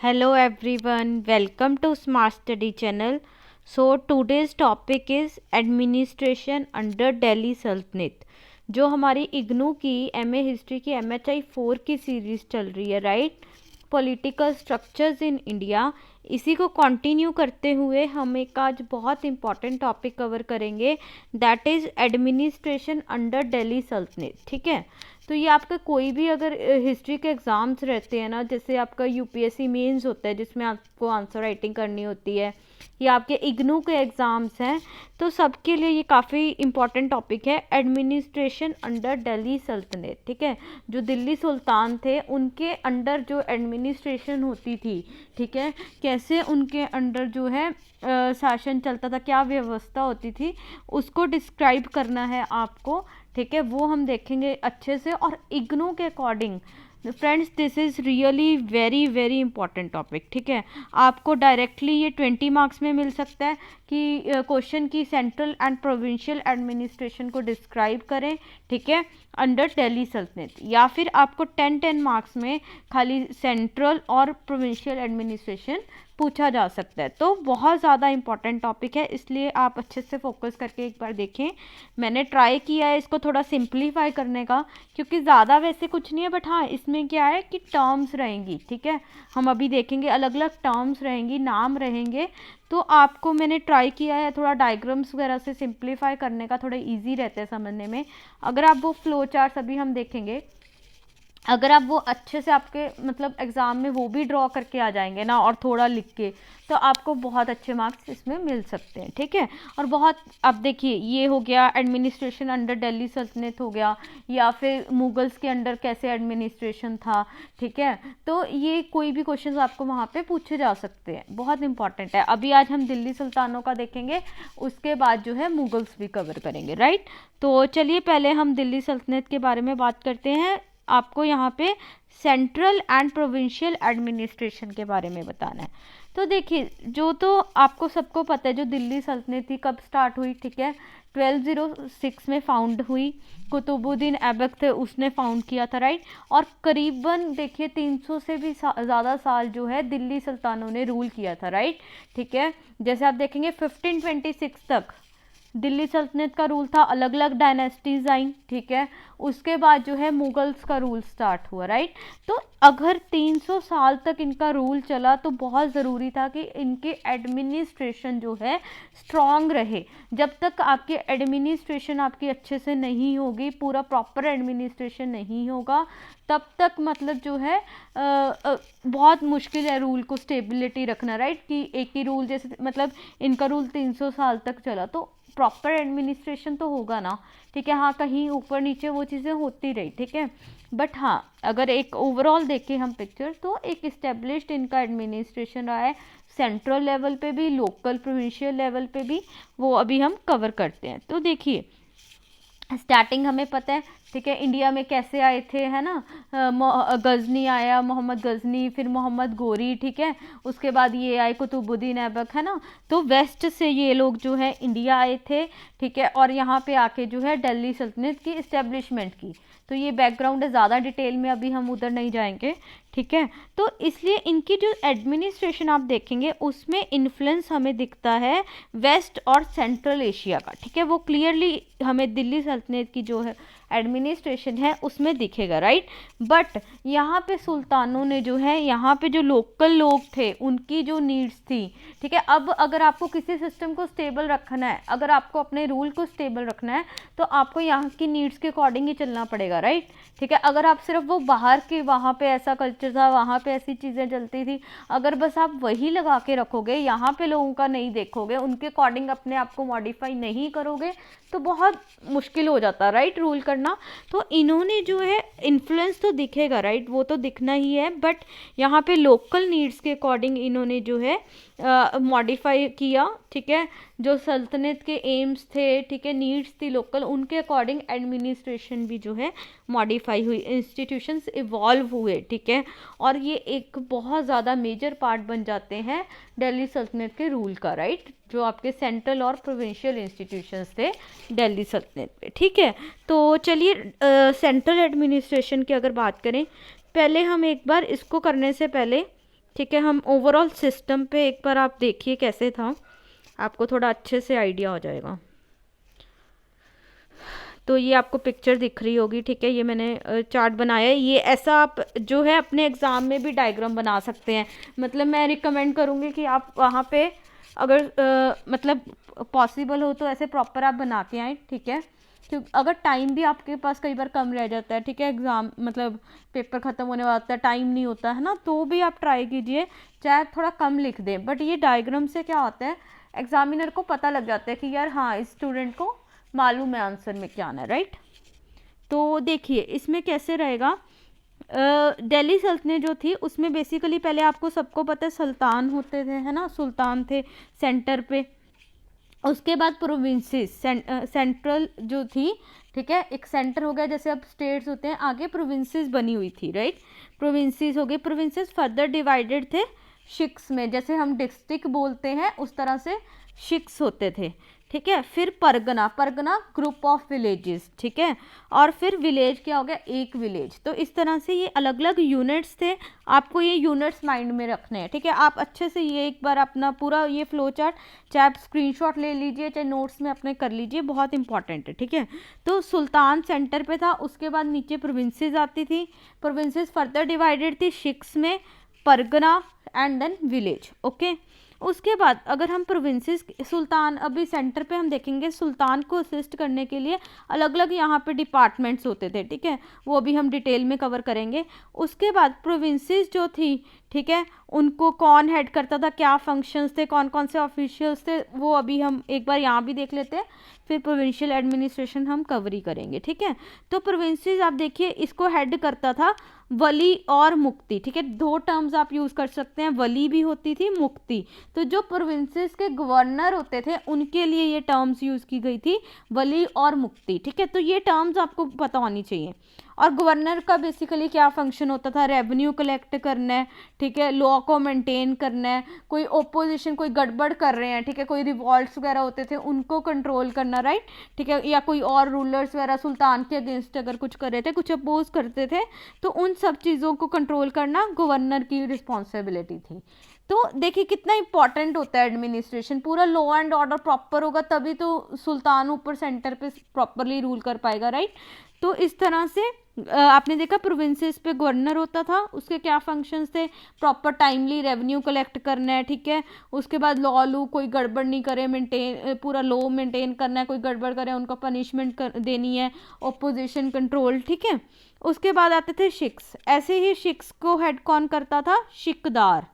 Hello everyone, welcome to Smart Study channel. So today's topic is administration under Delhi Sultanate. जो हमारी इग्नू की MA history की MHI 4 की series चल रही है, right, political structures in India, इसी को कंटिन्यू करते हुए हम एक आज बहुत इंपॉर्टेंट टॉपिक कवर करेंगे, that is administration under Delhi सल्तनत. ठीक है, तो ये आपका कोई भी अगर हिस्ट्री के एग्ज़ाम्स रहते हैं ना, जैसे आपका UPSC मेंस होता है जिसमें आपको आंसर राइटिंग करनी होती है, या आपके इग्नू के एग्ज़ाम्स हैं, तो सबके लिए ये काफ़ी इंपॉर्टेंट टॉपिक है, एडमिनिस्ट्रेशन अंडर दिल्ली सल्तनत. ठीक है, जो दिल्ली सुल्तान थे उनके अंडर जो एडमिनिस्ट्रेशन होती थी, ठीक है, कैसे उनके अंडर जो है शासन चलता था, क्या व्यवस्था होती थी, उसको डिस्क्राइब करना है आपको. ठीक है, वो हम देखेंगे अच्छे से. और इग्नू के according friends this is really very very important topic. ठीक है, आपको डायरेक्टली ये 20 मार्क्स में मिल सकता है कि क्वेश्चन की सेंट्रल एंड प्रोविंशियल एडमिनिस्ट्रेशन को डिस्क्राइब करें, ठीक है, अंडर दिल्ली सल्तनत, या फिर आपको 10 मार्क्स में खाली सेंट्रल और प्रोविंशियल एडमिनिस्ट्रेशन पूछा जा सकता है. तो बहुत ज़्यादा इंपॉर्टेंट टॉपिक है, इसलिए आप अच्छे से फोकस करके एक बार देखें. मैंने ट्राई किया है इसको थोड़ा सिंप्लीफाई करने का, क्योंकि ज़्यादा वैसे कुछ नहीं है, बट हाँ इसमें क्या है कि टर्म्स रहेंगी. ठीक है, हम अभी देखेंगे अलग अलग टर्म्स रहेंगी, नाम रहेंगे, तो आपको मैंने ट्राई किया है थोड़ा डायग्राम्स वगैरह से सिंप्लीफाई करने का, थोड़ा इजी रहता है समझने में. अगर आप वो फ्लो चार्ट्स अभी हम देखेंगे, अगर आप वो अच्छे से आपके मतलब एग्ज़ाम में वो भी ड्रॉ करके आ जाएंगे ना, और थोड़ा लिख के, तो आपको बहुत अच्छे मार्क्स इसमें मिल सकते हैं. ठीक है, और बहुत अब देखिए ये हो गया एडमिनिस्ट्रेशन अंडर दिल्ली सल्तनत हो गया, या फिर मुगल्स के अंडर कैसे एडमिनिस्ट्रेशन था. ठीक है, तो ये कोई भी क्वेश्चन आपको वहाँ पे पूछे जा सकते हैं, बहुत इंपॉर्टेंट है. अभी आज हम दिल्ली सुल्तानों का देखेंगे, उसके बाद जो है मुगल्स भी कवर करेंगे, राइट. तो चलिए पहले हम दिल्ली सल्तनत के बारे में बात करते हैं. आपको यहाँ पे सेंट्रल एंड प्रोविंशियल एडमिनिस्ट्रेशन के बारे में बताना है. तो देखिए, जो तो आपको सबको पता है, जो दिल्ली सल्तनत थी कब स्टार्ट हुई. ठीक है, 1206 में फाउंड हुई. कुतुबुद्दीन ऐबक थे, उसने फाउंड किया था, राइट. और करीबन देखिए 300 से भी ज़्यादा साल जो है दिल्ली सुल्तानों ने रूल किया था, राइट. ठीक है, जैसे आप देखेंगे 1526 तक दिल्ली सल्तनत का रूल था, अलग अलग डायनेस्टीज आई. ठीक है, उसके बाद जो है मुगल्स का रूल स्टार्ट हुआ, राइट. तो अगर 300 साल तक इनका रूल चला, तो बहुत ज़रूरी था कि इनके एडमिनिस्ट्रेशन जो है स्ट्रॉन्ग रहे. जब तक आपकी एडमिनिस्ट्रेशन आपकी अच्छे से नहीं होगी, पूरा प्रॉपर एडमिनिस्ट्रेशन नहीं होगा, तब तक मतलब जो है बहुत मुश्किल है रूल को स्टेबिलिटी रखना, राइट. कि एक ही रूल, जैसे मतलब इनका रूल 300 साल तक चला, तो प्रॉपर एडमिनिस्ट्रेशन तो होगा ना. ठीक है, हाँ कहीं ऊपर नीचे वो चीज़ें होती रही. ठीक है, बट हाँ अगर एक ओवरऑल देखें हम पिक्चर, तो एक इस्टेब्लिश्ड इनका एडमिनिस्ट्रेशन रहा है, सेंट्रल लेवल पे भी, लोकल प्रोविंशियल लेवल पे भी, वो अभी हम कवर करते हैं. तो देखिए स्टार्टिंग हमें पता है, ठीक है, इंडिया में कैसे आए थे, है ना. गजनी आया, मोहम्मद गजनी, फिर मोहम्मद गोरी. ठीक है, उसके बाद ये आए कुतुबुद्दीन ऐबक, है ना. तो वेस्ट से ये लोग जो है इंडिया आए थे. ठीक है, और यहाँ पे आके जो है दिल्ली सल्तनत की इस्टेब्लिशमेंट की. तो ये बैकग्राउंड है, ज़्यादा डिटेल में अभी हम उधर नहीं जाएंगे. ठीक है, तो इसलिए इनकी जो एडमिनिस्ट्रेशन आप देखेंगे उसमें इन्फ्लुएंस हमें दिखता है वेस्ट और सेंट्रल एशिया का. ठीक है, वो क्लियरली हमें दिल्ली सल्तनत की जो है एडमिनिस्ट्रेशन है उसमें दिखेगा, राइट. बट यहाँ पे सुल्तानों ने जो है, यहाँ पे जो लोकल लोग थे उनकी जो नीड्स थी. ठीक है, अब अगर आपको किसी सिस्टम को स्टेबल रखना है, अगर आपको अपने रूल को स्टेबल रखना है, तो आपको यहाँ की नीड्स के अकॉर्डिंग ही चलना पड़ेगा, राइट. ठीक है, अगर आप सिर्फ वो बाहर के, वहाँ पे ऐसा कल्चर था, वहाँ पे ऐसी चीज़ें चलती थी, अगर बस आप वही लगा के रखोगे, यहाँ पे लोगों का नहीं देखोगे, उनके अकॉर्डिंग अपने आप को मॉडिफाई नहीं करोगे, तो बहुत मुश्किल हो जाता, राइट, रूल करना. तो इन्होंने जो है इन्फ्लुएंस तो दिखेगा, राइट, वो तो दिखना ही है, बट यहाँ पे लोकल नीड्स के अकॉर्डिंग इन्होंने जो है मॉडिफाई किया. ठीक है, जो सल्तनत के एम्स थे, ठीक है, नीड्स थी लोकल, उनके अकॉर्डिंग एडमिनिस्ट्रेशन भी जो है मॉडिफाई हुई, इंस्टीट्यूशंस इवॉल्व हुए. ठीक है, और ये एक बहुत ज़्यादा मेजर पार्ट बन जाते हैं दिल्ली सल्तनत के रूल का, राइट, जो आपके सेंट्रल और प्रोविंशियल इंस्टीट्यूशंस थे दिल्ली सल्तनत पे. ठीक है, तो चलिए सेंट्रल एडमिनिस्ट्रेशन की अगर बात करें, पहले हम एक बार इसको करने से पहले ठीक है, हम ओवरऑल सिस्टम पे एक बार आप देखिए कैसे था, आपको थोड़ा अच्छे से आइडिया हो जाएगा। तो ये आपको पिक्चर दिख रही होगी, ठीक है, ये मैंने चार्ट बनाया है। ये ऐसा आप जो है अपने एग्ज़ाम में भी डायग्राम बना सकते हैं। मतलब मैं रिकमेंड करूँगी कि आप वहाँ पे अगर मतलब पॉसिबल हो तो ऐसे प्रॉपर आप बना के आएँ, ठीक है। क्योंकि अगर टाइम भी आपके पास कई बार कम रह जाता है, ठीक है, एग्ज़ाम मतलब पेपर ख़त्म होने वाला होता है, टाइम नहीं होता है ना, तो भी आप ट्राई कीजिए, चाहे थोड़ा कम लिख दें, बट ये डायग्राम से क्या होता है, एग्जामिनर को पता लग जाता है कि यार हाँ इस स्टूडेंट को मालूम है आंसर में क्या आना है, राइट। तो देखिए इसमें कैसे रहेगा, दिल्ली सल्तनत जो थी उसमें बेसिकली पहले आपको सबको पता है सुल्तान होते थे, है ना, सुल्तान थे सेंटर पे। उसके बाद प्रोविंसेस, सेंट्रल जो थी, ठीक है, एक सेंटर हो गया, जैसे अब स्टेट्स होते हैं, आगे प्रोविंसेस बनी हुई थी, राइट। प्रोविंसेस हो गए, प्रोविंसेस फर्दर डिवाइडेड थे शिक्स में, जैसे हम डिस्ट्रिक्ट बोलते हैं उस तरह से शिक्स होते थे, ठीक है। फिर Pargana, Pargana group of villages, ठीक है, और फिर विलेज क्या हो गया, एक विलेज। तो इस तरह से ये अलग अलग यूनिट्स थे, आपको ये यूनिट्स माइंड में रखने हैं, ठीक है। आप अच्छे से ये एक बार अपना पूरा ये फ्लो चार्ट चाहे आप स्क्रीनशॉट ले लीजिए चाहे नोट्स में अपने कर लीजिए, बहुत इंपॉर्टेंट है, ठीक है। तो सुल्तान सेंटर पे था, उसके बाद नीचे प्रोविंसेस आती थी, प्रोविंसेस फर्दर डिवाइडेड थी शिक्स में, pargana and then village, okay. उसके बाद अगर हम प्रोविंसेस, सुल्तान अभी सेंटर पे हम देखेंगे, सुल्तान को असिस्ट करने के लिए अलग अलग यहाँ पे डिपार्टमेंट्स होते थे, ठीक है, वो अभी हम डिटेल में कवर करेंगे। उसके बाद प्रोविंसेस जो थी, ठीक है, उनको कौन हेड करता था, क्या फंक्शंस थे, कौन कौन से ऑफिशियल्स थे, वो अभी हम एक बार यहाँ भी देख लेते हैं, फिर प्रोविंशियल एडमिनिस्ट्रेशन हम कवर ही करेंगे, ठीक है। तो प्रोविंसेस आप देखिए इसको हेड करता था वली और मुक्ति, ठीक है, दो टर्म्स आप यूज़ कर सकते हैं, वली भी होती थी, मुक्ति। तो जो प्रोविंसेस के गवर्नर होते थे उनके लिए ये टर्म्स यूज़ की गई थी, वली और मुक्ति, ठीक है। तो ये टर्म्स आपको पता होनी चाहिए। और गवर्नर का बेसिकली क्या फंक्शन होता था, रेवेन्यू कलेक्ट करना है, ठीक है, लॉ को मेंटेन करना है, कोई ओपोजिशन कोई गड़बड़ कर रहे हैं, ठीक है, कोई रिवॉल्ट्स वगैरह होते थे उनको कंट्रोल करना, राइट, ठीक है, या कोई और रूलर्स वगैरह सुल्तान के अगेंस्ट अगर कुछ कर रहे थे, कुछ अपोज करते थे, तो उन सब चीज़ों को कंट्रोल करना गवर्नर की रिस्पॉन्सिबिलिटी थी। तो देखिए कितना इंपॉर्टेंट होता है एडमिनिस्ट्रेशन, पूरा लॉ एंड ऑर्डर प्रॉपर होगा तभी तो सुल्तान ऊपर सेंटर पे प्रॉपरली रूल कर पाएगा, राइट। तो इस तरह से आपने देखा प्रोविंसेस पे गवर्नर होता था, उसके क्या फंक्शंस थे, प्रॉपर टाइमली रेवेन्यू कलेक्ट करना है, ठीक है, उसके बाद लॉ लू कोई गड़बड़ नहीं करे, मेंटेन पूरा लॉ मेंटेन करना है, कोई गड़बड़ करे उनको पनिशमेंट देनी है, ओपोजिशन कंट्रोल, ठीक है। उसके बाद आते थे शिक्स, ऐसे ही शिक्स को हेड कौन करता था, शिकदार,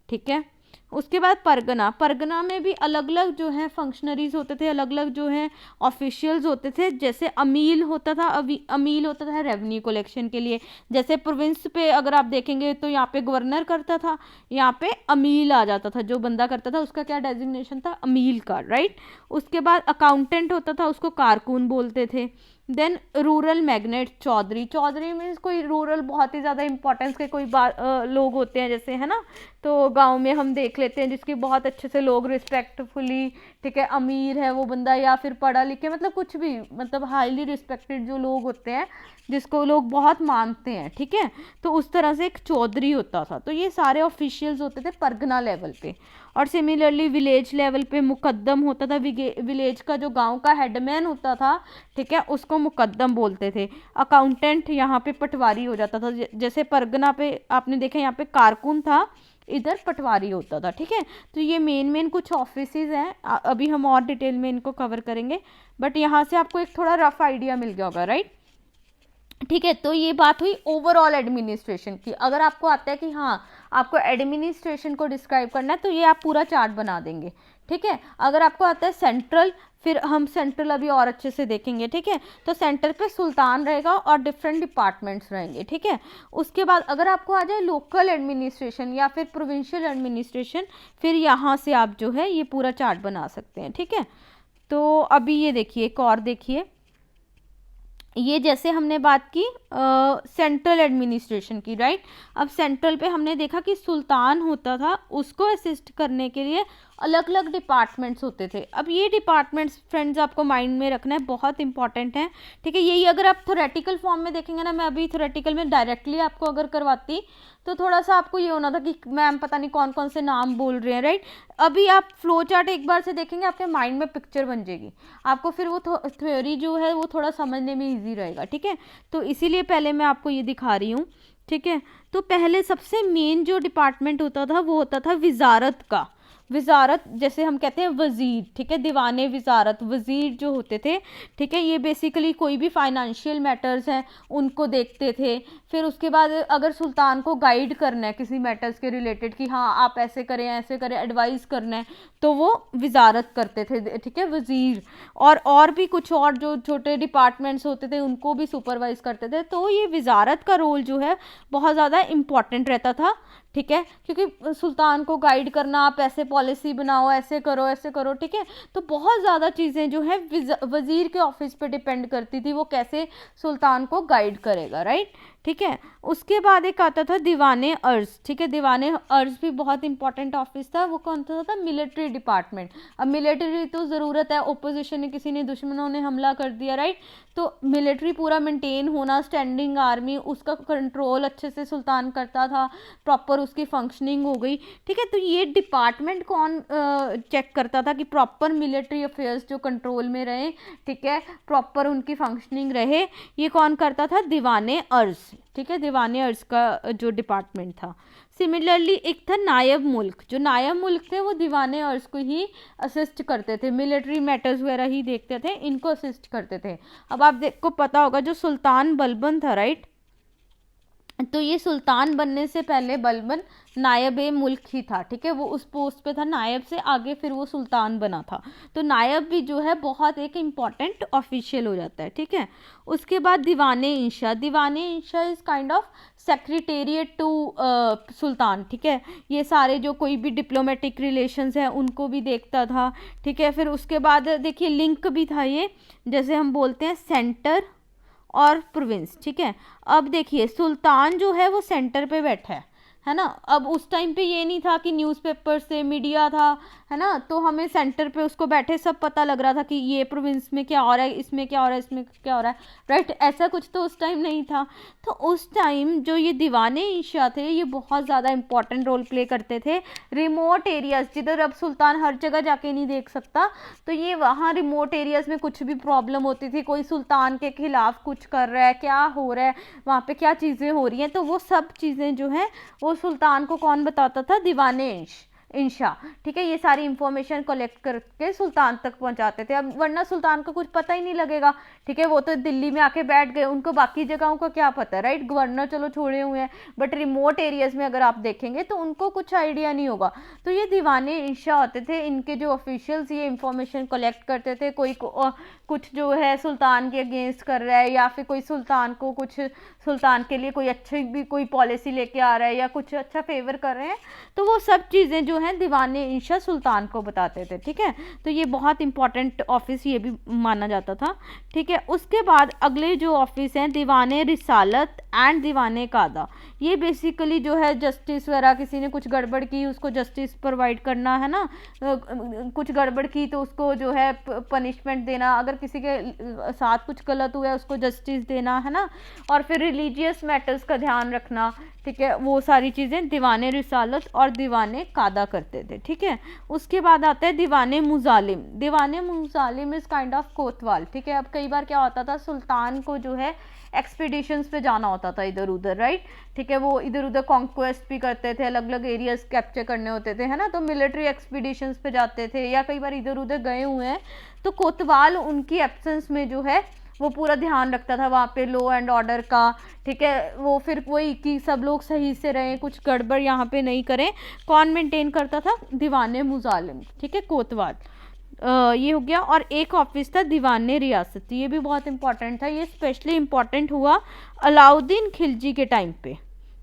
ठीक है। उसके बाद परगना, परगना में भी अलग अलग जो है फंक्शनरीज होते थे, अलग अलग जो है ऑफिशियल्स होते थे, जैसे अमील होता था, अमील होता था रेवेन्यू कलेक्शन के लिए, जैसे प्रोविंस पे अगर आप देखेंगे तो यहाँ पे गवर्नर करता था, यहाँ पे अमील आ जाता था, जो बंदा करता था उसका क्या डेजिग्नेशन था, अमील का, राइट। उसके बाद अकाउंटेंट होता था, उसको कारकुन बोलते थे। Then rural magnate, chaudhari, chaudhari means कोई रूरल बहुत ही ज़्यादा इंपॉर्टेंस के कोई लोग होते हैं, जैसे है ना, तो गांव में हम देख लेते हैं जिसकी बहुत अच्छे से लोग रिस्पेक्टफुली, ठीक है, अमीर है वो बंदा या फिर पढ़ा लिखे, मतलब कुछ भी, मतलब हाईली रिस्पेक्टेड जो लोग होते हैं जिसको लोग बहुत मानते हैं, ठीक है, तो उस तरह से एक चौधरी होता था। तो ये सारे ऑफिशियल्स होते थे परगना लेवल पे। और सिमिलरली विलेज लेवल पे मुकद्दम होता था, विलेज का जो गांव का हेडमैन होता था, ठीक है, उसको मुकद्दम बोलते थे। अकाउंटेंट यहाँ पे पटवारी हो जाता था, जैसे परगना पे आपने देखा यहाँ पे कारकुन था, इधर पटवारी होता था, ठीक है। तो ये मेन कुछ ऑफिसेज हैं, अभी हम और डिटेल में इनको कवर करेंगे, बट यहाँ से आपको एक थोड़ा रफ आइडिया मिल गया होगा, राइट, ठीक है। तो ये बात हुई ओवरऑल एडमिनिस्ट्रेशन की। अगर आपको आता है कि हाँ आपको एडमिनिस्ट्रेशन को डिस्क्राइब करना है तो ये आप पूरा चार्ट बना देंगे, ठीक है। अगर आपको आता है सेंट्रल, फिर हम सेंट्रल अभी और अच्छे से देखेंगे, ठीक है। तो सेंटर पे सुल्तान रहेगा और डिफरेंट डिपार्टमेंट्स रहेंगे, ठीक है। उसके बाद अगर आपको आ जाए लोकल एडमिनिस्ट्रेशन या फिर प्रोविंशियल एडमिनिस्ट्रेशन, फिर यहाँ से आप जो है ये पूरा चार्ट बना सकते हैं, ठीक है। तो अभी ये देखिए एक और देखिए, ये जैसे हमने बात की सेंट्रल एडमिनिस्ट्रेशन की, राइट। अब सेंट्रल पे हमने देखा कि सुल्तान होता था, उसको असिस्ट करने के लिए अलग अलग डिपार्टमेंट्स होते थे। अब ये डिपार्टमेंट्स फ्रेंड्स आपको माइंड में रखना है, बहुत इंपॉर्टेंट है, ठीक है। यही अगर आप थोरेटिकल फॉर्म में देखेंगे ना, मैं अभी थोरेटिकल में डायरेक्टली आपको अगर करवाती तो थोड़ा सा आपको ये होना था कि मैम पता नहीं कौन कौन से नाम बोल रहे हैं, राइट। अभी आप फ्लो चार्ट एक बार से देखेंगे, आपके माइंड में पिक्चर बन जाएगी, आपको फिर वो थ्योरी जो है वो थोड़ा समझने में ईजी रहेगा, ठीक है। तो इसीलिए पहले मैं आपको ये दिखा रही हूँ, ठीक है। तो पहले सबसे मेन जो डिपार्टमेंट होता था वो होता था विजारत का। विजारत जैसे हम कहते हैं वजीर, ठीक है, दीवाने विजारत, वजीर जो होते थे, ठीक है, ये बेसिकली कोई भी फाइनेंशियल मैटर्स हैं उनको देखते थे। फिर उसके बाद अगर सुल्तान को गाइड करना है किसी मैटर्स के रिलेटेड कि हाँ आप ऐसे करें, एडवाइस करना है, तो वो विजारत करते थे, ठीक है, वजीर। और भी कुछ और जो छोटे डिपार्टमेंट्स होते थे उनको भी सुपरवाइज करते थे। तो ये विजारत का रोल जो है बहुत ज़्यादा इम्पॉर्टेंट रहता था, ठीक है, क्योंकि सुल्तान को गाइड करना, आप ऐसे पॉलिसी बनाओ, ऐसे करो, ठीक है। तो बहुत ज़्यादा चीज़ें जो है वजीर के ऑफिस पे डिपेंड करती थी, वो कैसे सुल्तान को गाइड करेगा, राइट, ठीक है। उसके बाद एक आता था दीवाने अर्ज, ठीक है, दीवाने अर्ज भी बहुत इंपॉर्टेंट ऑफिस था। वो कौन सा था? Military department. अब मिलिट्री तो ज़रूरत है, ओपोजिशन ने, किसी ने, दुश्मनों ने हमला कर दिया, राइट, तो मिलिट्री पूरा मेंटेन होना, स्टैंडिंग आर्मी, उसका कंट्रोल अच्छे से सुल्तान करता था, प्रॉपर उसकी फंक्शनिंग हो गई, ठीक है। तो ये डिपार्टमेंट कौन चेक करता था कि प्रॉपर मिलिट्री अफेयर्स जो कंट्रोल में रहे, ठीक है, प्रॉपर उनकी फंक्शनिंग रहे, ये कौन करता था? दीवाने अर्ज, ठीक है, दीवाने अर्ज का जो डिपार्टमेंट था। सिमिलरली एक था नायब मुल्क, जो नायब मुल्क थे वो दीवाने अर्ज को ही असिस्ट करते थे, मिलिट्री मैटर्स वगैरह ही देखते थे, इनको असिस्ट करते थे। अब आप को पता होगा जो सुल्तान बलबन था, राइट, तो ये सुल्तान बनने से पहले बलबन नायब मुल्क ही था, ठीक है, वो उस पोस्ट पे था, नायब से आगे फिर वो सुल्तान बना था। तो नायब भी जो है बहुत एक इम्पॉर्टेंट ऑफिशियल हो जाता है, ठीक है। उसके बाद Diwan-e Insha, Diwan-e Insha is kind of secretariat to sultan, ठीक है, ये सारे जो कोई भी डिप्लोमेटिक रिलेशंस हैं उनको भी देखता था, ठीक है। फिर उसके बाद देखिए लिंक भी था ये, जैसे हम बोलते हैं सेंटर और प्रोविंस, ठीक है। अब देखिए सुल्तान जो है वो सेंटर पे बैठा है ना। अब उस टाइम पे ये नहीं था कि न्यूज़पेपर से मीडिया था, है ना, तो हमें सेंटर पे उसको बैठे सब पता लग रहा था कि ये प्रोविंस में क्या हो रहा है, इसमें क्या हो रहा है, इसमें क्या हो रहा है, राइट, ऐसा कुछ तो उस टाइम नहीं था। तो उस टाइम जो ये दीवाने इंशा थे ये बहुत ज़्यादा इंपॉर्टेंट रोल प्ले करते थे। रिमोट एरियाज़ जिधर अब सुल्तान हर जगह जाके नहीं देख सकता, तो ये वहाँ रिमोट एरियाज़ में कुछ भी प्रॉब्लम होती थी, कोई सुल्तान के खिलाफ कुछ कर रहा है, क्या हो रहा है वहाँ पे, क्या चीज़ें हो रही हैं, तो वो सब चीज़ें जो हैं वो सुल्तान को कौन बताता था? दीवाने इंशा, ठीक है, ये सारी इंफॉर्मेशन कलेक्ट करके सुल्तान तक पहुंचाते थे। अब वरना सुल्तान को कुछ पता ही नहीं लगेगा, ठीक है, वो तो दिल्ली में आके बैठ गए, उनको बाकी जगहों का क्या पता, राइट, गवर्नर चलो छोड़े हुए हैं, बट रिमोट एरियाज में अगर आप देखेंगे तो उनको कुछ आइडिया नहीं होगा। तो ये दीवाने इंशा होते थे, इनके जो ऑफिशियल्स ये इंफॉर्मेशन कलेक्ट करते थे, कोई कुछ जो है सुल्तान के अगेंस्ट कर रहा है, या फिर कोई सुल्तान को कुछ, सुल्तान के लिए कोई अच्छी भी कोई पॉलिसी लेके आ रहा है या कुछ अच्छा फेवर कर रहे हैं, तो वो सब चीज़ें जो हैं दीवाने इंशा सुल्तान को बताते थे, ठीक है। तो ये बहुत इंपॉर्टेंट ऑफिस ये भी माना जाता था, ठीक है। उसके बाद अगले जो ऑफिस हैं दीवाने रिसालत एंड दीवाने कादा, ये बेसिकली जो है जस्टिस वगैरह, किसी ने कुछ गड़बड़ की उसको जस्टिस प्रोवाइड करना, है ना, कुछ गड़बड़ की तो उसको जो है पनिशमेंट देना, अगर किसी के साथ कुछ गलत हुआ है उसको जस्टिस देना, है ना, और फिर रिलीजियस मैटर्स का ध्यान रखना, ठीक है, वो सारी चीज़ें दीवाने रिसालत और दीवाने कादा करते थे, ठीक है। उसके बाद आता है दीवाने मुजालिम, दीवाने मुजालिम इज़ काइंड ऑफ कोतवाल, ठीक है। अब कई बार क्या होता था, सुल्तान को जो है एक्सपीडिशंस पे जाना होता था इधर उधर, राइट, ठीक है, वो इधर उधर कॉन्क्वेस्ट भी करते थे, अलग अलग एरियाज कैप्चर करने होते थे, है ना, तो मिलिट्री एक्सपीडिशंस पे जाते थे, या कई बार इधर उधर गए हुए हैं, तो कोतवाल उनकी एब्सेंस में जो है वो पूरा ध्यान रखता था वहाँ पे लॉ एंड ऑर्डर का, ठीक है, वो फिर वही कि सब लोग सही से रहें, कुछ गड़बड़ यहाँ पे नहीं करें, कौन मेंटेन करता था? दीवाने मुजालिम, ठीक है, कोतवाल, ये हो गया। और एक ऑफिस था दीवाने रियासत, ये भी बहुत इंपॉर्टेंट था, ये स्पेशली इंपॉर्टेंट हुआ अलाउद्दीन खिलजी के टाइम पे,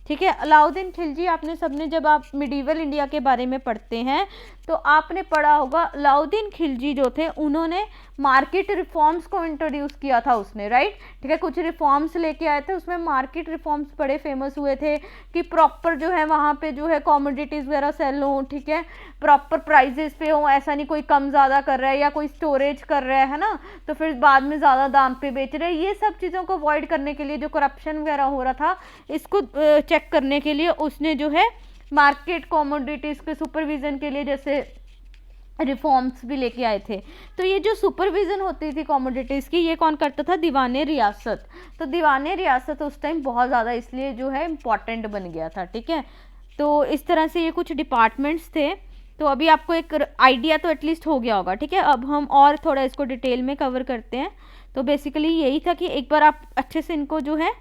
ठीक है। अलाउद्दीन खिलजी, आपने सबने जब आप मिडीवल इंडिया के बारे में पढ़ते हैं तो आपने पढ़ा होगा, अलाउद्दीन खिलजी जो थे उन्होंने मार्केट रिफॉर्म्स को इंट्रोड्यूस किया था उसने, राइट। ठीक है, कुछ रिफॉर्म्स लेके आए थे, उसमें मार्केट रिफॉर्म्स बड़े फेमस हुए थे कि प्रॉपर जो है वहाँ पे जो है कॉमोडिटीज़ वगैरह सेल हो, ठीक है, प्रॉपर प्राइजेस पे हो, ऐसा नहीं कोई कम ज़्यादा कर रहा है या कोई स्टोरेज कर रहा है ना, तो फिर बाद में ज़्यादा दाम पे बेच रहे हैं। ये सब चीज़ों को अवॉइड करने के लिए, जो करप्शन वगैरह हो रहा था इसको चेक करने के लिए उसने जो है मार्केट कॉमोडिटीज़ के सुपरविज़न के लिए जैसे रिफॉर्म्स भी लेके आए थे। तो ये जो सुपरविज़न होती थी कॉमोडिटीज़ की, ये कौन करता था? दीवाने रियासत। तो दीवाने रियासत उस टाइम बहुत ज़्यादा इसलिए जो है इम्पॉर्टेंट बन गया था, ठीक है। तो इस तरह से ये कुछ डिपार्टमेंट्स थे। तो अभी आपको एक आइडिया तो एटलीस्ट हो गया होगा, ठीक है। अब हम और थोड़ा इसको डिटेल में कवर करते हैं। तो बेसिकली यही था कि एक बार आप अच्छे से इनको जो है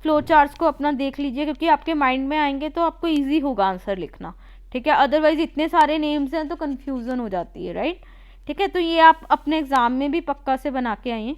फ्लो चार्ट्स को अपना देख लीजिए, क्योंकि आपके माइंड में आएंगे तो आपको ईजी होगा आंसर लिखना, ठीक है। अदरवाइज इतने सारे नेम्स हैं तो कन्फ्यूज़न हो जाती है, राइट। ठीक है, तो ये आप अपने एग्ज़ाम में भी पक्का से बना के आइए।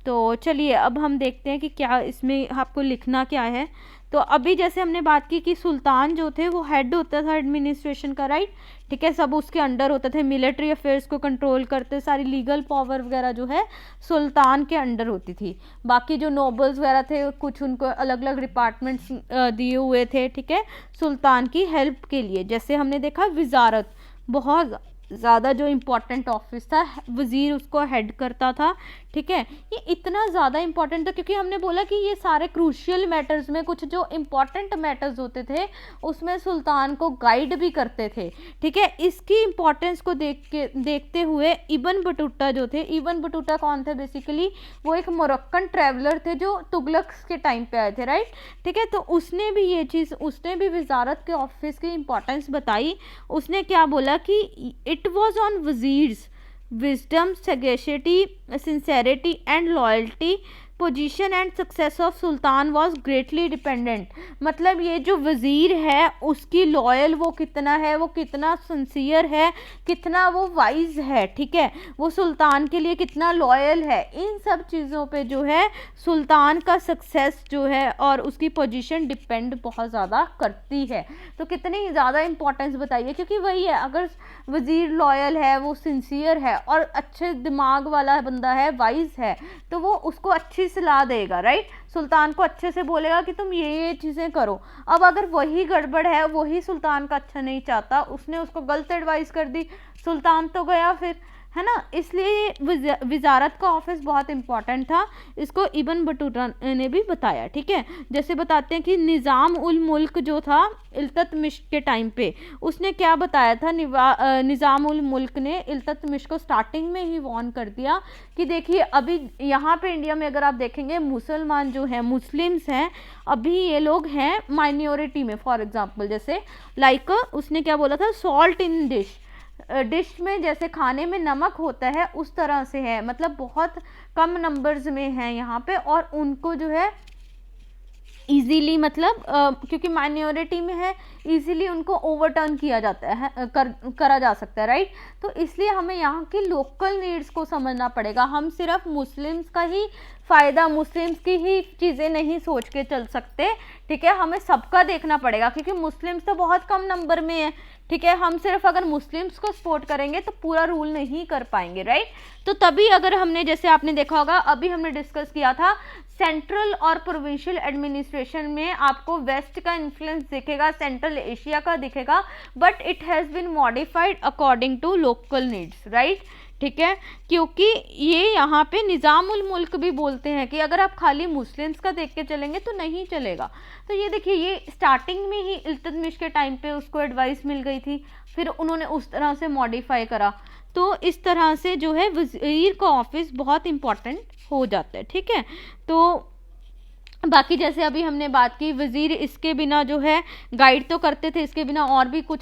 तो चलिए अब हम देखते हैं कि क्या इसमें आपको लिखना क्या है। तो अभी जैसे हमने बात की कि सुल्तान जो थे वो हेड होता था एडमिनिस्ट्रेशन का, राइट। ठीक है, सब उसके अंडर होते थे, मिलिट्री अफेयर्स को कंट्रोल करते, सारी लीगल पावर वगैरह जो है सुल्तान के अंडर होती थी। बाकी जो नोबल्स वगैरह थे कुछ उनको अलग अलग डिपार्टमेंट्स दिए हुए थे, ठीक है, सुल्तान की हेल्प के लिए। जैसे हमने देखा वजारत, बहुत ज़्यादा जो इम्पोर्टेंट ऑफिस था, वज़ीर उसको हेड करता था, ठीक है। ये इतना ज़्यादा इम्पॉर्टेंट था क्योंकि हमने बोला कि ये सारे क्रूशियल मैटर्स में कुछ जो इम्पॉर्टेंट मैटर्स होते थे उसमें सुल्तान को गाइड भी करते थे, ठीक है। इसकी इम्पॉर्टेंस को देखते हुए इब्न बटूता जो थे, इब्न बटूता कौन थे? बेसिकली वो एक मोरक्कन ट्रैवलर थे जो तुगलक के टाइम पे आए थे, राइट। ठीक है, तो उसने भी ये चीज़, उसने भी वजारत के ऑफिस की इम्पॉर्टेंस बताई। उसने क्या बोला कि it was on wazirs wisdom, sagacity, sincerity and loyalty, position and success of sultan was greatly dependent. मतलब ये जो वज़ीर है उसकी लॉयल वो कितना है, वो कितना सिंसियर है, कितना वो वाइज है, ठीक है, वो सुल्तान के लिए कितना लॉयल है, इन सब चीज़ों पे जो है सुल्तान का सक्सेस जो है और उसकी पोजीशन डिपेंड बहुत ज़्यादा करती है। तो कितनी ज़्यादा इंपॉर्टेंस बताइए, क्योंकि वही है, अगर वज़ीर लॉयल है, वो सिंसियर है और अच्छे दिमाग वाला बंदा है, वाइज है, तो वो उसको अच्छी सलाह देगा, राइट। सुल्तान को अच्छे से बोलेगा कि तुम ये चीज़ें करो। अब अगर वही गड़बड़ है, वही सुल्तान का अच्छा नहीं चाहता, उसने उसको गलत एडवाइस कर दी, सुल्तान तो गया फिर, है ना। इसलिए वजारत का ऑफिस बहुत इंपॉर्टेंट था, इसको इब्न बटूता ने भी बताया, ठीक है। जैसे बताते हैं कि निज़ाम उल मुल्क जो था इल्तुतमिश के टाइम पे, उसने क्या बताया था, निज़ाम उल मुल्क ने इल्तुतमिश को स्टार्टिंग में ही वार्न कर दिया कि देखिए अभी यहाँ पे इंडिया में अगर आप देखेंगे मुसलमान जो हैं, मुस्लिम्स हैं, अभी ये लोग हैं माइनॉरिटी में। फॉर एग्जांपल जैसे लाइक उसने क्या बोला था, सॉल्ट इन डिश में जैसे खाने में नमक होता है उस तरह से है, मतलब बहुत कम नंबर्स में है यहाँ पे, और उनको जो है इजीली, मतलब क्योंकि माइनॉरिटी में है, इजीली उनको ओवरटर्न किया जाता है, करा जा सकता है, राइट। तो इसलिए हमें यहाँ की लोकल नीड्स को समझना पड़ेगा। हम सिर्फ मुस्लिम्स का ही फ़ायदा, मुस्लिम्स की ही चीज़ें नहीं सोच के चल सकते, ठीक है, हमें सबका देखना पड़ेगा, क्योंकि मुस्लिम्स तो बहुत कम नंबर में है, ठीक है। हम सिर्फ अगर मुस्लिम्स को सपोर्ट करेंगे तो पूरा रूल नहीं कर पाएंगे, राइट। तो तभी अगर हमने, जैसे आपने देखा होगा, अभी हमने डिस्कस किया था सेंट्रल और प्रोविंशियल एडमिनिस्ट्रेशन में आपको वेस्ट का इन्फ्लुएंस दिखेगा, सेंट्रल एशिया का दिखेगा, but it has been modified according to local needs, right. ठीक है, क्योंकि ये यहाँ पे निज़ामुल मुल्क भी बोलते हैं कि अगर आप खाली मुस्लिम्स का देख के चलेंगे तो नहीं चलेगा। तो ये देखिए, ये स्टार्टिंग में ही इल्तुतमिश के टाइम पे उसको एडवाइस मिल गई थी, फिर उन्होंने उस तरह से मॉडिफाई करा। तो इस तरह से जो है वज़ीर का ऑफिस बहुत इम्पॉर्टेंट हो जाता है, ठीक है। तो बाकी जैसे अभी हमने बात की, वज़ीर इसके बिना जो है गाइड तो करते थे, इसके बिना और भी कुछ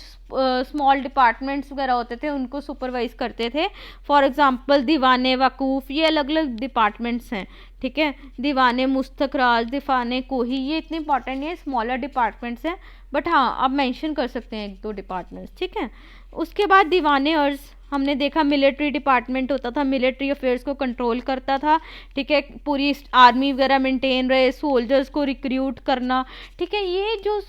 स्मॉल डिपार्टमेंट्स वगैरह होते थे, उनको सुपरवाइज करते थे। फॉर एग्जांपल दीवाने वकूफ़, ये अलग अलग डिपार्टमेंट्स हैं, ठीक है। दीवाने मुस्तखराज, दीवाने कोही, ये इतने इंपॉर्टेंट नहीं है, स्मॉलर डिपार्टमेंट्स हैं, बट हाँ आप मेंशन कर सकते हैं एक दो डिपार्टमेंट्स, ठीक है। उसके बाद दीवाने अर्ज़, हमने देखा मिलिट्री डिपार्टमेंट होता था, मिलिट्री अफेयर्स को कंट्रोल करता था, ठीक है, पूरी आर्मी वगैरह मेंटेन रहे, सोल्जर्स को रिक्रूट करना, ठीक है। ये जो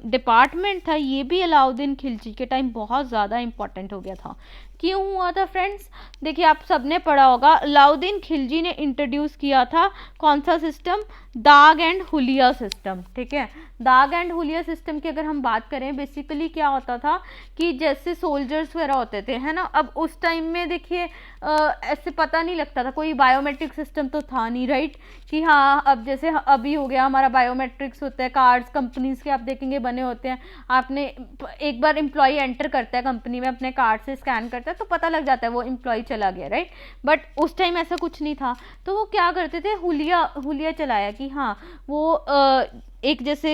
डिपार्टमेंट था ये भी अलाउद्दीन खिलजी के टाइम बहुत ज़्यादा इंपॉर्टेंट हो गया था। क्यों हुआ था फ्रेंड्स? देखिए आप सबने पढ़ा होगा, अलाउद्दीन खिलजी ने इंट्रोड्यूस किया था कौन सा सिस्टम? दाग एंड हुलिया सिस्टम, ठीक है। दाग एंड हुलिया सिस्टम की अगर हम बात करें, बेसिकली क्या होता था कि जैसे सोल्जर्स वगैरह होते थे, है ना, अब उस टाइम में देखिए ऐसे पता नहीं लगता था, कोई बायोमेट्रिक सिस्टम तो था नहीं, राइट, कि हाँ अब जैसे अभी हो गया हमारा बायोमेट्रिक्स होता है, कार्ड्स कंपनीज के आप देखेंगे बने होते हैं, आपने एक बार एम्प्लॉय एंटर करता है कंपनी में, अपने कार्ड से स्कैन करता है तो पता लग जाता है वो एम्प्लॉय चला गया, राइट। बट उस टाइम ऐसा कुछ नहीं था, तो वो क्या करते थे, हुलिया चलाया कि हाँ वो एक जैसे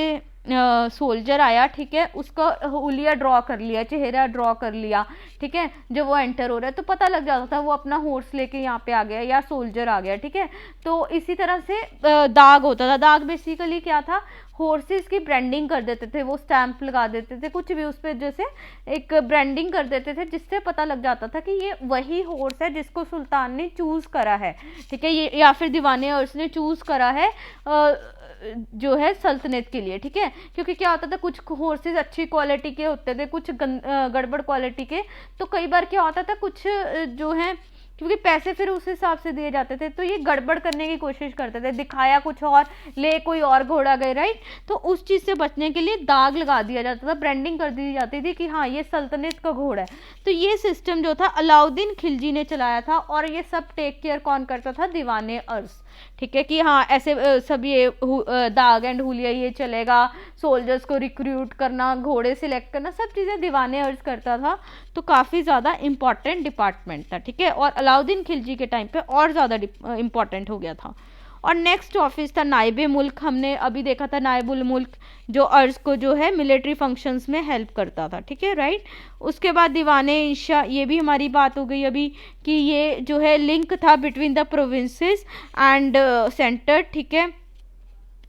सोल्जर आया, ठीक है, उसका हुलिया ड्रॉ कर लिया, चेहरा ड्रॉ कर लिया, ठीक है, जब वो एंटर हो रहा है तो पता लग जाता था वो अपना हॉर्स लेके यहाँ पे आ गया या सोल्जर आ गया, ठीक है। तो इसी तरह से दाग होता था। दाग बेसिकली क्या था, हॉर्सेस की ब्रांडिंग कर देते थे, वो स्टैंप लगा देते थे, कुछ भी उस पर जैसे एक ब्रांडिंग कर देते थे, जिससे पता लग जाता था कि ये वही हॉर्स है जिसको सुल्तान ने चूज करा है, ठीक है, ये या फिर दीवाने अर्स ने चूज करा है जो है सल्तनत के लिए, ठीक है। क्योंकि क्या होता था, कुछ हॉर्सेस अच्छी क्वालिटी के होते थे, कुछ गड़बड़ क्वालिटी के, तो कई बार क्या होता था कुछ जो है, क्योंकि पैसे फिर उस हिसाब से दिए जाते थे, तो ये गड़बड़ करने की कोशिश करते थे, दिखाया कुछ और, ले कोई और घोड़ा गए, राइट। तो उस चीज़ से बचने के लिए दाग लगा दिया जाता था, ब्रांडिंग कर दी जाती थी कि हाँ ये सल्तनत का घोड़ा है। तो ये सिस्टम जो था अलाउद्दीन खिलजी ने चलाया था, और ये सब टेक केयर कौन करता था? दीवाने अर्स, ठीक है, कि हाँ ऐसे सब ये दाग एंड हुलिया ये चलेगा, सोल्जर्स को रिक्रूट करना, घोड़े सिलेक्ट करना, सब चीज़ें दीवाने अर्ज करता था। तो काफ़ी ज़्यादा इंपॉर्टेंट डिपार्टमेंट था, ठीक है, और अलाउद्दीन खिलजी के टाइम पे और ज़्यादा इंपॉर्टेंट हो गया था। और नेक्स्ट ऑफिस था नायबे मुल्क, हमने अभी देखा था नायबुल मुल्क, जो अर्ज को जो है मिलिट्री फंक्शंस में हेल्प करता था, ठीक है, राइट। उसके बाद दीवाने इंशा, ये भी हमारी बात हो गई अभी कि ये जो है लिंक था between the provinces and centre, ठीक है।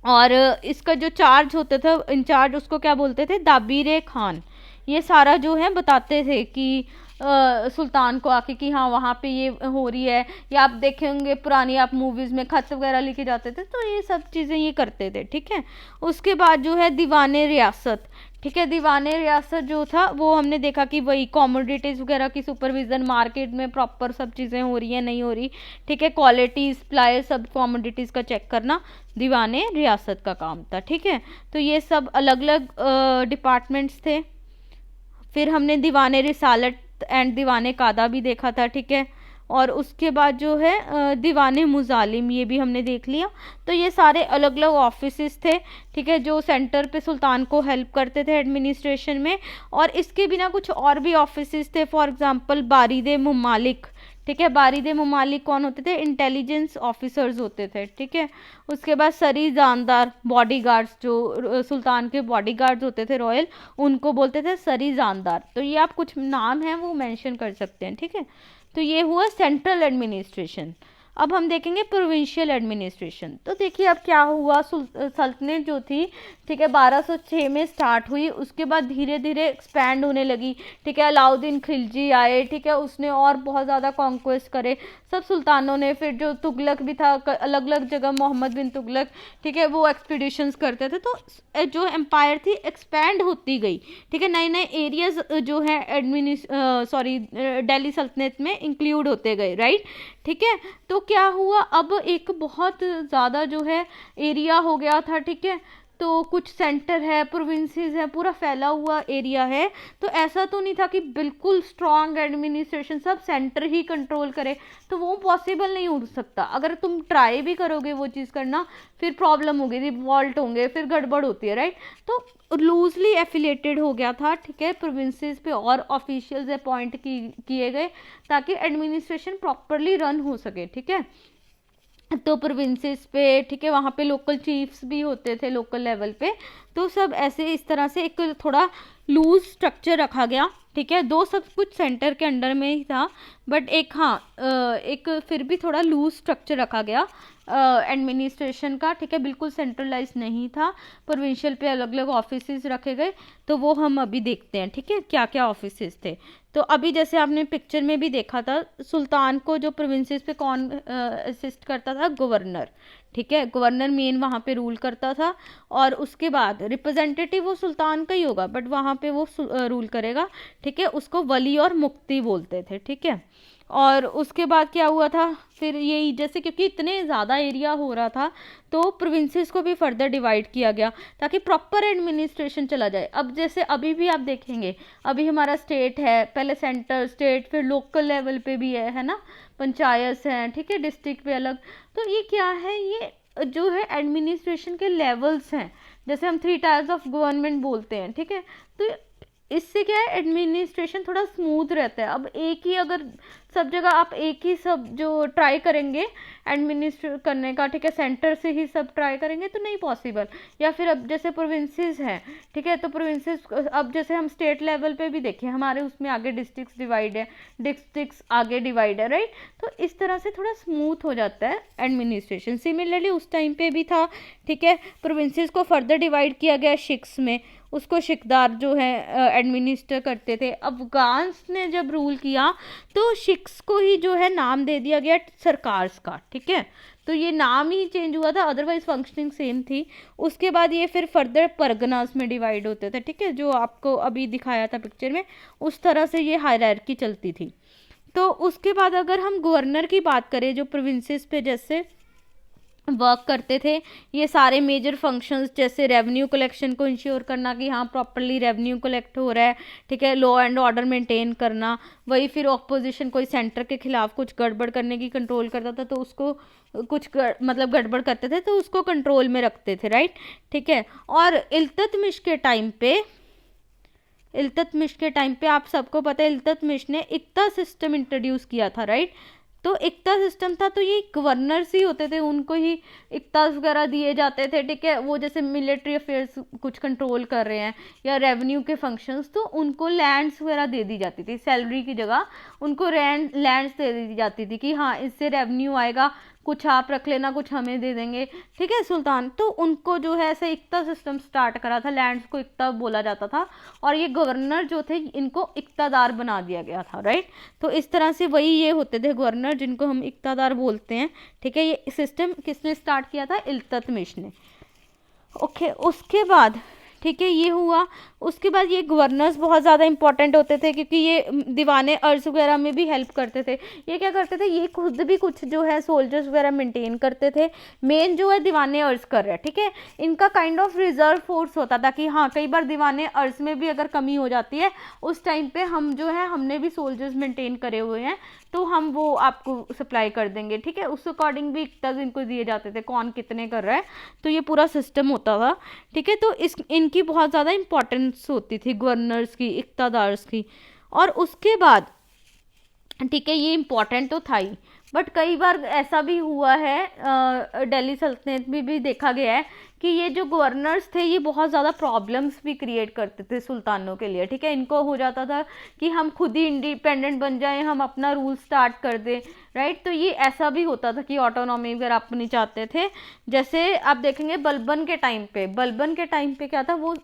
और इसका जो चार्ज होता था, इंचार्ज, उसको क्या बोलते थे? दाबीर खान। ये सारा जो है बताते थे कि सुल्तान को आके कि हाँ वहाँ पे ये हो रही है, या आप देखेंगे पुरानी आप मूवीज़ में खत वगैरह लिखे जाते थे, तो ये सब चीज़ें ये करते थे, ठीक है। उसके बाद जो है दीवाने रियासत, ठीक है, दीवाने रियासत जो था वो हमने देखा कि वही कॉमोडिटीज़ वगैरह की सुपरविज़न, मार्केट में प्रॉपर सब चीज़ें हो रही हैं नहीं हो रही, ठीक है, क्वालिटी सप्लाई सब कॉमोडिटीज़ का चेक करना दीवाने रियासत का काम था, ठीक है। तो ये सब अलग अलग डिपार्टमेंट्स थे। फिर हमने दीवाने रिसालत एंड दीवाने कादा भी देखा था, ठीक है। और उसके बाद जो है दीवाने मुजालिम, ये भी हमने देख लिया। तो ये सारे अलग अलग ऑफिसेस थे, ठीक है, जो सेंटर पे सुल्तान को हेल्प करते थे एडमिनिस्ट्रेशन में। और इसके बिना कुछ और भी ऑफिसेस थे, फॉर एग्जांपल बारिदे मुमालिक, ठीक है। बारिदे मुमालिक कौन होते थे? इंटेलिजेंस ऑफिसर्स होते थे, ठीक है। उसके बाद सरी जानदार, बॉडीगार्ड्स, जो सुल्तान के बॉडीगार्ड्स होते थे रॉयल, उनको बोलते थे सरी जानदार। तो ये आप कुछ नाम हैं वो मेंशन कर सकते हैं, ठीक है। तो ये हुआ सेंट्रल एडमिनिस्ट्रेशन। अब हम देखेंगे प्रोविंशियल एडमिनिस्ट्रेशन। तो देखिए अब क्या हुआ, सल्तनत जो थी, ठीक है, 1206 में स्टार्ट हुई, उसके बाद धीरे धीरे एक्सपैंड होने लगी, ठीक है। अलाउद्दीन खिलजी आए, ठीक है, उसने और बहुत ज़्यादा कॉन्क्वेस्ट करे सब सुल्तानों ने। फिर जो तुगलक भी था, अलग अलग जगह मोहम्मद बिन तुगलक, ठीक है, वो एक्सपीडिशंस करते थे। तो जो एम्पायर थी एक्सपैंड होती गई, ठीक है, नए नए एरियाज जो है दिल्ली सल्तनत में इंक्लूड होते गए, राइट, ठीक है। तो क्या हुआ, अब एक बहुत ज़्यादा जो है एरिया हो गया था, ठीक है। तो कुछ सेंटर है, प्रोविंसेस है, पूरा फैला हुआ एरिया है। तो ऐसा तो नहीं था कि बिल्कुल स्ट्रॉन्ग एडमिनिस्ट्रेशन सब सेंटर ही कंट्रोल करे, तो वो पॉसिबल नहीं हो सकता। अगर तुम ट्राई भी करोगे वो चीज़ करना, फिर प्रॉब्लम होगी, रिवॉल्ट होंगे, फिर गड़बड़ होती है, राइट। तो लूजली एफिलेटेड हो गया था, ठीक है, प्रोविंसेस पे और ऑफिशियल्स अपॉइंट किए गए ताकि एडमिनिस्ट्रेशन प्रॉपरली रन हो सके, ठीक है। तो प्रोविंसेस पे, ठीक है, वहाँ पे लोकल चीफ्स भी होते थे लोकल लेवल पे। तो सब ऐसे इस तरह से एक थोड़ा लूज स्ट्रक्चर रखा गया, ठीक है। दो सब कुछ सेंटर के अंडर में ही था, बट एक एक फिर भी थोड़ा लूज स्ट्रक्चर रखा गया एडमिनिस्ट्रेशन का, ठीक है। बिल्कुल सेंट्रलाइज नहीं था, प्रोविंशियल पे अलग अलग ऑफिसेस रखे गए। तो वो हम अभी देखते हैं, ठीक है, क्या क्या ऑफिसेस थे। तो अभी जैसे आपने पिक्चर में भी देखा था, सुल्तान को जो प्रोविंसेस पे कौन असिस्ट करता था, गवर्नर, ठीक है। गवर्नर मेन वहाँ पे रूल करता था, और उसके बाद रिप्रेजेंटेटिव वो सुल्तान का ही होगा, बट वहाँ पे वो रूल करेगा, ठीक है। उसको वली और मुफ्ती बोलते थे, ठीक है। और उसके बाद क्या हुआ था फिर, यही जैसे क्योंकि इतने ज़्यादा एरिया हो रहा था, तो प्रोविंसेस को भी फर्दर डिवाइड किया गया ताकि प्रॉपर एडमिनिस्ट्रेशन चला जाए। अब जैसे अभी भी आप देखेंगे, अभी हमारा स्टेट है, पहले सेंटर, स्टेट, फिर लोकल लेवल पे भी है ना, पंचायत हैं, ठीक है, डिस्ट्रिक्ट पे अलग। तो ये क्या है, ये जो है एडमिनिस्ट्रेशन के लेवल्स हैं, जैसे हम 3 टायर्स ऑफ गवर्नमेंट बोलते हैं, ठीक है। तो इससे क्या है, एडमिनिस्ट्रेशन थोड़ा स्मूथ रहता है। अब एक ही अगर सब जगह आप एक ही सब जो ट्राई करेंगे एडमिनिस्ट्रेट करने का, ठीक है, सेंटर से ही सब ट्राई करेंगे तो नहीं पॉसिबल। या फिर अब जैसे प्रोविंसेस हैं, ठीक है, तो प्रोविंसेस अब जैसे हम स्टेट लेवल पे भी देखें, हमारे उसमें आगे डिस्ट्रिक्ट्स डिवाइड है, डिस्ट्रिक्ट्स आगे डिवाइड है, राइट। तो इस तरह से थोड़ा स्मूथ हो जाता है एडमिनिस्ट्रेशन। सिमिलरली उस टाइम पे भी था, ठीक है। प्रोविंसेस को फर्दर डिवाइड किया गया शिक्स में, उसको शिकदार जो है एडमिनिस्टर करते थे। अफगान्स ने जब रूल किया तो शिक्स को ही जो है नाम दे दिया गया सरकार्स का, ठीक है। तो ये नाम ही चेंज हुआ था, अदरवाइज फंक्शनिंग सेम थी। उसके बाद ये फिर फर्दर परगनास में डिवाइड होते थे, ठीक है, जो आपको अभी दिखाया था पिक्चर में, उस तरह से ये हायरार्की चलती थी। तो उसके बाद अगर हम गवर्नर की बात करें, जो प्रोविंसेस पे जैसे वर्क करते थे, ये सारे मेजर फंक्शंस जैसे रेवेन्यू कलेक्शन को इंश्योर करना कि हाँ प्रॉपरली रेवेन्यू कलेक्ट हो रहा है, ठीक है, लॉ एंड ऑर्डर मेंटेन करना। वही फिर ऑपोजिशन कोई सेंटर के खिलाफ कुछ गड़बड़ करने की कंट्रोल करता था तो उसको कुछ मतलब गड़बड़ करते थे तो उसको कंट्रोल में रखते थे, राइट, ठीक है। और इल्तुतमिश के टाइम पे आप सबको पता है, इल्तुतमिश ने इक्ता सिस्टम इंट्रोड्यूस किया था, राइट। तो इक्ता सिस्टम था, तो ये गवर्नर्स ही होते थे, उनको ही इक्ता वगैरह दिए जाते थे, ठीक है। वो जैसे मिलिट्री अफेयर्स कुछ कंट्रोल कर रहे हैं या रेवेन्यू के फंक्शंस, तो उनको लैंड्स वगैरह दे दी जाती थी, सैलरी की जगह उनको लैंड्स दे दी जाती थी कि हाँ इससे रेवेन्यू आएगा, कुछ आप रख लेना, कुछ हमें दे देंगे, ठीक है, सुल्तान। तो उनको जो है ऐसे इक्ता सिस्टम स्टार्ट करा था, लैंड्स को इक्ता बोला जाता था, और ये गवर्नर जो थे इनको इक्तादार बना दिया गया था, राइट। तो इस तरह से वही ये होते थे गवर्नर, जिनको हम इक्तादार बोलते हैं, ठीक है। ये सिस्टम किसने स्टार्ट किया था, इल्तुतमिश ने, ओके। उसके बाद ठीक है ये हुआ। उसके बाद ये गवर्नर्स बहुत ज़्यादा इंपॉर्टेंट होते थे क्योंकि ये दीवाने अर्ज वगैरह में भी हेल्प करते थे। ये क्या करते थे, ये खुद भी कुछ जो है सोल्जर्स वगैरह मेंटेन करते थे। मेन जो है दीवाने अर्ज कर रहे हैं, ठीक है, इनका काइंड ऑफ रिजर्व फोर्स होता था कि हाँ कई बार दीवाने अर्ज में भी अगर कमी हो जाती है उस टाइम पे हम जो है हमने भी सोल्जर्स मेंटेन करे हुए हैं तो हम वो आपको सप्लाई कर देंगे, ठीक है। उस अकॉर्डिंग भी इक्ताज इनको दिए जाते थे, कौन कितने कर रहा है, तो ये पूरा सिस्टम होता था, ठीक है। तो इनकी बहुत ज़्यादा इंपॉर्टेंस होती थी गवर्नर्स की, इक्तादार्स की। और उसके बाद ठीक है ये इम्पॉर्टेंट तो था ही, बट कई बार ऐसा भी हुआ है दिल्ली सल्तनत में भी देखा गया है कि ये जो गवर्नर्स थे ये बहुत ज़्यादा प्रॉब्लम्स भी क्रिएट करते थे सुल्तानों के लिए, ठीक है। इनको हो जाता था कि हम खुद ही इंडिपेंडेंट बन जाएं, हम अपना रूल स्टार्ट कर दें, राइट। तो ये ऐसा भी होता था कि ऑटोनॉमी वगैरह अपनी चाहते थे। जैसे आप देखेंगे बलबन के टाइम पे क्या था, वो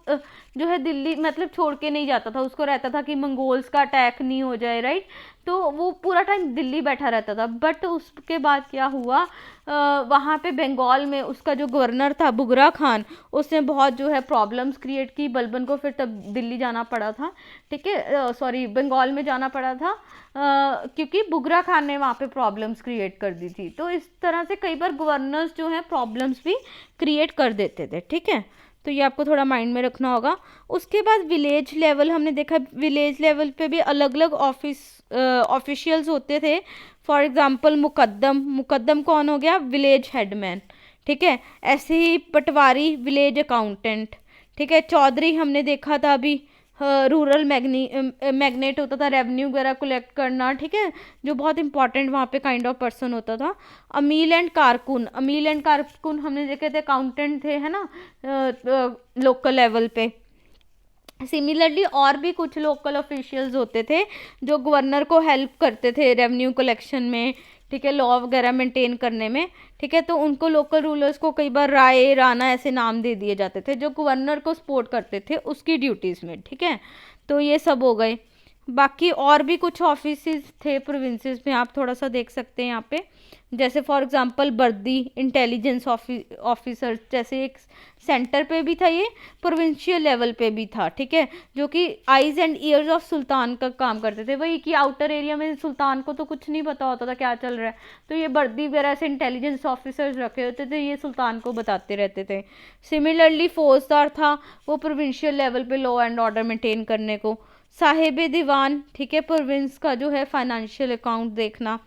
जो है दिल्ली मतलब छोड़ के नहीं जाता था, उसको रहता था कि मंगोल्स का अटैक नहीं हो जाए, राइट। तो वो पूरा टाइम दिल्ली बैठा रहता था। बट उसके बाद क्या हुआ, वहाँ पे बंगाल में उसका जो गवर्नर था बुगरा खान, उसने बहुत जो है प्रॉब्लम्स क्रिएट की, बलबन को फिर तब दिल्ली जाना पड़ा था, ठीक है, सॉरी बंगाल में जाना पड़ा था क्योंकि बुगरा खान ने वहाँ पे प्रॉब्लम्स क्रिएट कर दी थी। तो इस तरह से कई बार गवर्नर्स जो हैं प्रॉब्लम्स भी क्रिएट कर देते थे, ठीक है। तो ये आपको थोड़ा माइंड में रखना होगा। उसके बाद विलेज लेवल हमने देखा, विलेज लेवल पे भी अलग अलग ऑफिशियल्स होते थे। फॉर एग्जांपल मुकद्दम कौन हो गया, विलेज हेडमैन, ठीक है। ऐसे ही पटवारी विलेज अकाउंटेंट, ठीक है। चौधरी हमने देखा था अभी, रूरल मैग्नेट होता था, रेवेन्यू वगैरह कलेक्ट करना, ठीक है, जो बहुत इंपॉर्टेंट वहाँ पे काइंड ऑफ पर्सन होता था। अमील एंड कारकुन हमने देखे थे, अकाउंटेंट थे, है ना, लोकल लेवल पे। सिमिलरली और भी कुछ लोकल ऑफिशियल्स होते थे जो गवर्नर को हेल्प करते थे रेवेन्यू कलेक्शन में, ठीक है, लॉ वगैरह मेंटेन करने में, ठीक है। तो उनको लोकल रूलर्स को कई बार राय राणा ऐसे नाम दे दिए जाते थे जो गवर्नर को सपोर्ट करते थे उसकी ड्यूटीज़ में, ठीक है। तो ये सब हो गए। बाकी और भी कुछ ऑफिसेस थे प्रोविंसेस में, आप थोड़ा सा देख सकते हैं यहाँ पे, जैसे फॉर एग्जांपल बर्दी इंटेलिजेंस ऑफिसर, जैसे एक सेंटर पे भी था, ये प्रोविंशियल लेवल पे भी था, ठीक है, जो कि eyes and years of sultan का काम करते थे। वही कि आउटर एरिया में सुल्तान को तो कुछ नहीं पता होता था क्या चल रहा है, तो ये बर्दी वगैरह से इंटेलिजेंस ऑफिसर्स रखे होते थे, ये सुल्तान को बताते रहते थे। सिमिलरली फौजदार था, वो प्रोविंशियल लेवल पे लॉ एंड ऑर्डर मेंटेन करने को। साहिब दीवान, ठीक है, प्रोविंस का जो है फाइनेंशियल अकाउंट देखना।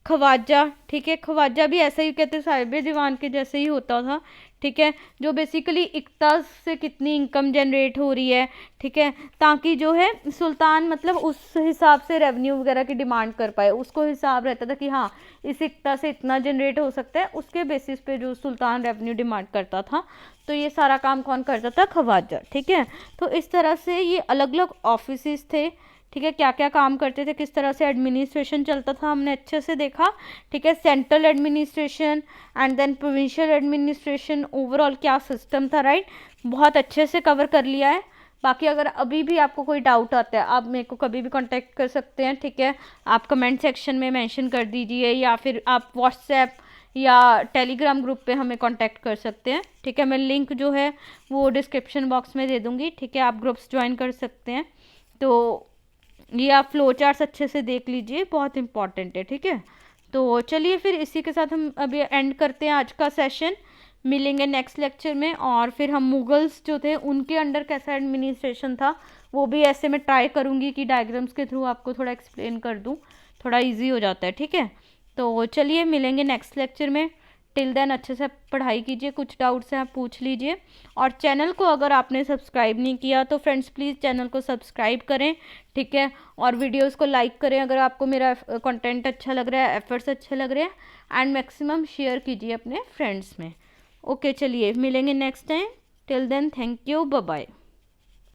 खवाजा, ठीक है, खवाजा भी ऐसा ही कहते हैं, साहिब दीवान के जैसे ही होता था, ठीक है, जो बेसिकली इक्ता से कितनी इनकम जनरेट हो रही है, ठीक है, ताकि जो है सुल्तान मतलब उस हिसाब से रेवेन्यू वगैरह की डिमांड कर पाए, उसको हिसाब रहता था कि हाँ इस इक्ता से इतना जनरेट हो सकता है, उसके बेसिस पे जो सुल्तान रेवेन्यू डिमांड करता था। तो ये सारा काम कौन करता था? खवाजा, ठीक है। तो इस तरह से ये अलग अलग ऑफिसेस थे, ठीक है, क्या क्या काम करते थे, किस तरह से एडमिनिस्ट्रेशन चलता था, हमने अच्छे से देखा, ठीक है। Central administration and then provincial administration, overall क्या सिस्टम था, राइट, बहुत अच्छे से कवर कर लिया है। बाकी अगर अभी भी आपको कोई डाउट आता है, आप मेरे को कभी भी कांटेक्ट कर सकते हैं, ठीक है। आप कमेंट सेक्शन में मेंशन कर दीजिए, या फिर आप व्हाट्सएप या टेलीग्राम ग्रुप पे हमें कांटेक्ट कर सकते हैं, ठीक है। मैं लिंक जो है वो डिस्क्रिप्शन बॉक्स में दे दूँगी, ठीक है, आप ग्रुप्स ज्वाइन कर सकते हैं। तो ये आप फ्लो चार्ट्स अच्छे से देख लीजिए, बहुत इंपॉर्टेंट है, ठीक है। तो चलिए फिर इसी के साथ हम अभी एंड करते हैं आज का सेशन, मिलेंगे नेक्स्ट लेक्चर में। और फिर हम मुगल्स जो थे उनके अंडर कैसा एडमिनिस्ट्रेशन था वो भी ऐसे मैं ट्राई करूँगी कि डायग्राम्स के थ्रू आपको थोड़ा एक्सप्लेन कर दूँ, थोड़ा ईजी हो जाता है, ठीक है। तो चलिए मिलेंगे नेक्स्ट लेक्चर में, टिल देन अच्छे से पढ़ाई कीजिए, कुछ डाउट्स हैं आप पूछ लीजिए। और चैनल को अगर आपने सब्सक्राइब नहीं किया तो फ्रेंड्स प्लीज़ चैनल को सब्सक्राइब करें, ठीक है, और वीडियोस को लाइक करें अगर आपको मेरा कंटेंट अच्छा लग रहा है, एफर्ट्स अच्छे लग रहे हैं, एंड मैक्सिमम शेयर कीजिए अपने फ्रेंड्स में। ओके, चलिए मिलेंगे next time, till then thank you, bye bye.